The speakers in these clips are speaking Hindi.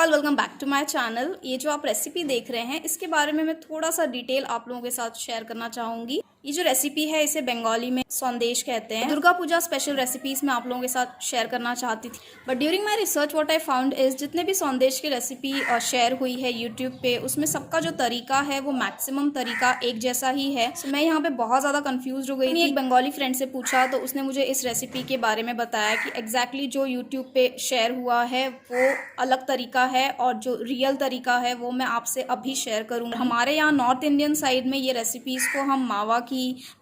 All, welcome back to my channel. ये जो आप रेसिपी देख रहे हैं इसके बारे में मैं थोड़ा सा डिटेल आप लोगों के साथ शेयर करना चाहूंगी। ये जो रेसिपी है इसे बंगाली में संदेश कहते हैं। दुर्गा पूजा स्पेशल रेसिपीज मैं आप लोगों के साथ शेयर करना चाहती थी, but during my research what I found is जितने भी संदेश की रेसिपी शेयर हुई है यूट्यूब पे, उसमें सबका जो तरीका है वो मैक्सिमम तरीका एक जैसा ही है। तो मैं यहाँ पे बहुत ज़्यादा कंफ्यूज हो गई थी। एक बंगाली फ्रेंड से पूछा तो उसने मुझे इस रेसिपी के बारे में बताया कि एग्जैक्टली जो यूट्यूब पे शेयर हुआ है वो अलग तरीका है और जो रियल तरीका है वो मैं आपसे अभी शेयर करूँगी। हमारे यहाँ नॉर्थ इंडियन साइड में ये रेसिपीज़ को हम मावा की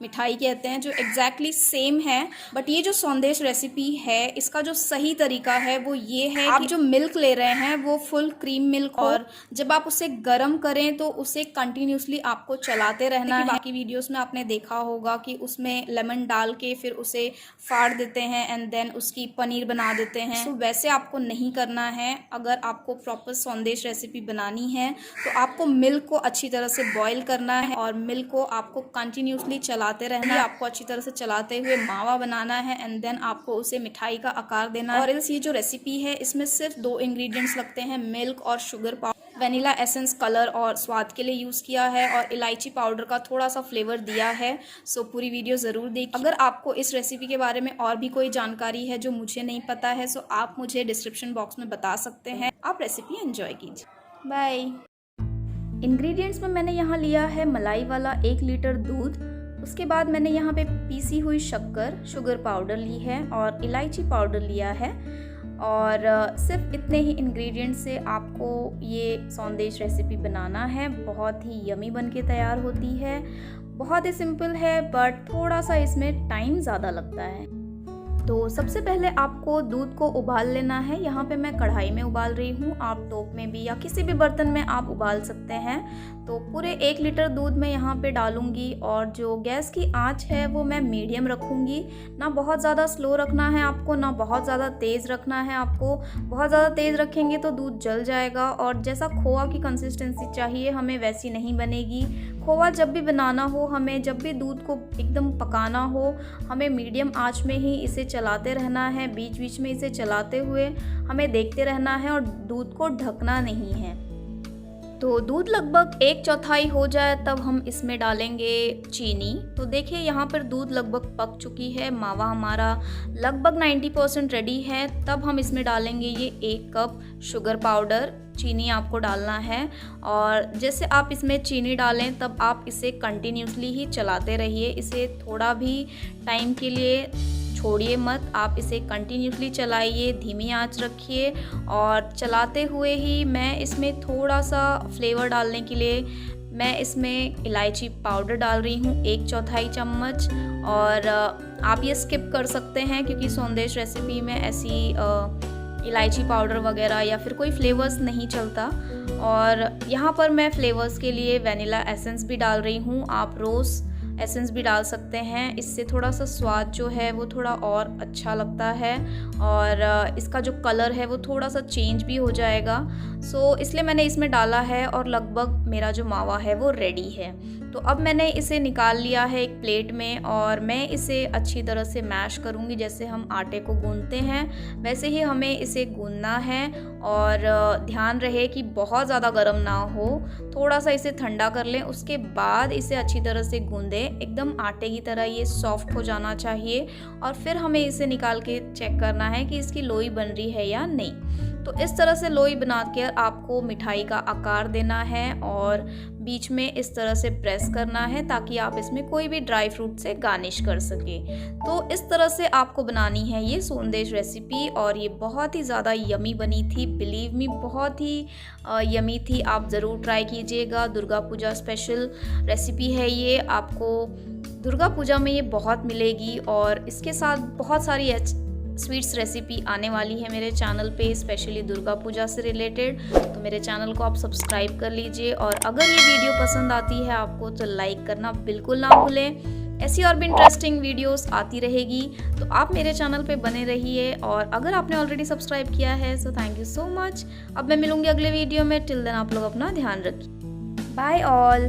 मिठाई कहते हैं, जो एग्जैक्टली सेम है। बट ये जो संदेश रेसिपी है इसका जो सही तरीका है वो ये है, आप जो मिल्क ले रहे हैं वो फुल क्रीम मिल्क, और जब आप उसे गर्म करें तो उसे कंटिन्यूसली आपको चलाते रहना है। बाकी वीडियोस में आपने देखा होगा कि उसमें लेमन डाल के फिर उसे फाड़ देते हैं एंड देन उसकी पनीर बना देते हैं। तो वैसे आपको नहीं करना है। अगर आपको प्रॉपर संदेश रेसिपी बनानी है तो आपको मिल्क को अच्छी तरह से बॉईल करना है और मिल्क को आपको कंटिन्यूसली चलाते रहना है। आपको अच्छी तरह से चलाते हुए मावा बनाना है एंड देन आपको उसे मिठाई का आकार देना है। और ये जो रेसिपी है इसमें सिर्फ 2 इंग्रेडिएंट्स लगते हैं, मिल्क और sugar powder. Vanilla essence colour और स्वाद के लिए यूज़ किया है और इलायची पाउडर का थोड़ा सा फ्लेवर दिया है। सो पूरी वीडियो ज़रूर देखिए। अगर आपको इस रेसिपी के बारे में और भी कोई जानकारी है जो मुझे नहीं पता है सो आप मुझे डिस्क्रिप्शन बॉक्स में बता सकते हैं। आप रेसिपी एंजॉय कीजिए। बाय। इंग्रेडिएंट्स में मैंने यहाँ लिया है मलाई वाला 1 लीटर दूध, उसके बाद मैंने यहाँ पे पीसी हुई शक्कर, शुगर पाउडर ली है और इलायची पाउडर लिया है। और सिर्फ इतने ही इंग्रेडिएंट से आपको ये संदेश रेसिपी बनाना है। बहुत ही यमी बन के तैयार होती है। बहुत ही सिंपल है बट थोड़ा सा इसमें टाइम ज़्यादा लगता है। तो सबसे पहले आपको दूध को उबाल लेना है। यहाँ पे मैं कढ़ाई में उबाल रही हूँ, आप टोप में भी या किसी भी बर्तन में आप उबाल सकते हैं। तो पूरे 1 लीटर दूध मैं यहाँ पे डालूंगी और जो गैस की आंच है वो मैं मीडियम रखूँगी। ना बहुत ज़्यादा स्लो रखना है आपको, ना बहुत ज़्यादा तेज़ रखना है आपको। बहुत ज़्यादा तेज़ रखेंगे तो दूध जल जाएगा और जैसा खोआ की कंसिस्टेंसी चाहिए हमें वैसी नहीं बनेगी। खोआ जब भी बनाना हो, हमें जब भी दूध को एकदम पकाना हो, हमें मीडियम आंच में ही इसे चलाते रहना है। बीच बीच में इसे चलाते हुए हमें देखते रहना है और दूध को ढकना नहीं है। तो दूध लगभग 1/4 हो जाए तब हम इसमें डालेंगे चीनी। तो देखिए यहाँ पर दूध लगभग पक चुकी है, मावा हमारा लगभग 90% रेडी है। तब हम इसमें डालेंगे ये 1 कप शुगर पाउडर। चीनी आपको डालना है और जैसे आप इसमें चीनी डालें तब आप इसे कंटिन्यूसली ही चलाते रहिए। इसे थोड़ा भी टाइम के लिए छोड़िए मत, आप इसे कंटिन्यूसली चलाइए, धीमी आंच रखिए। और चलाते हुए ही मैं इसमें थोड़ा सा फ्लेवर डालने के लिए मैं इसमें इलायची पाउडर डाल रही हूँ 1/4 चम्मच। और आप ये स्किप कर सकते हैं क्योंकि संदेश रेसिपी में ऐसी इलायची पाउडर वगैरह या फिर कोई फ्लेवर्स नहीं चलता। और यहाँ पर मैं फ्लेवर्स के लिए वेनिला एसेंस भी डाल रही हूँ, आप रोज़ एसेंस भी डाल सकते हैं। इससे थोड़ा सा स्वाद जो है वो थोड़ा और अच्छा लगता है और इसका जो कलर है वो थोड़ा सा चेंज भी हो जाएगा। सो इसलिए मैंने इसमें डाला है और लगभग मेरा जो मावा है वो रेडी है। तो अब मैंने इसे निकाल लिया है एक प्लेट में और मैं इसे अच्छी तरह से मैश करूँगी। जैसे हम आटे को गूंदते हैं वैसे ही हमें इसे गूंदना है। और ध्यान रहे कि बहुत ज़्यादा गर्म ना हो, थोड़ा सा इसे ठंडा कर लें, उसके बाद इसे अच्छी तरह से गूंदें। एकदम आटे की तरह ये सॉफ्ट हो जाना चाहिए और फिर हमें इसे निकाल के चेक करना है कि इसकी लोई बन रही है या नहीं। तो इस तरह से लोई बना के आपको मिठाई का आकार देना है और बीच में इस तरह से प्रेस करना है ताकि आप इसमें कोई भी ड्राई फ्रूट से गार्निश कर सके। तो इस तरह से आपको बनानी है ये संदेश रेसिपी और ये बहुत ही ज़्यादा यमी बनी थी। बिलीव मी, बहुत ही यमी थी। आप ज़रूर ट्राई कीजिएगा। दुर्गा पूजा स्पेशल रेसिपी है ये, आपको दुर्गा पूजा में ये बहुत मिलेगी। और इसके साथ बहुत सारी स्वीट्स रेसिपी आने वाली है मेरे चैनल पे, स्पेशली दुर्गा पूजा से रिलेटेड। तो मेरे चैनल को आप सब्सक्राइब कर लीजिए और अगर ये वीडियो पसंद आती है आपको तो लाइक करना बिल्कुल ना भूलें। ऐसी और भी इंटरेस्टिंग वीडियोस आती रहेगी तो आप मेरे चैनल पे बने रहिए। और अगर आपने ऑलरेडी सब्सक्राइब किया है so thank you so much. अब मैं मिलूंगी अगले वीडियो में। टिल देन आप लोग अपना ध्यान रखिए। Bye all.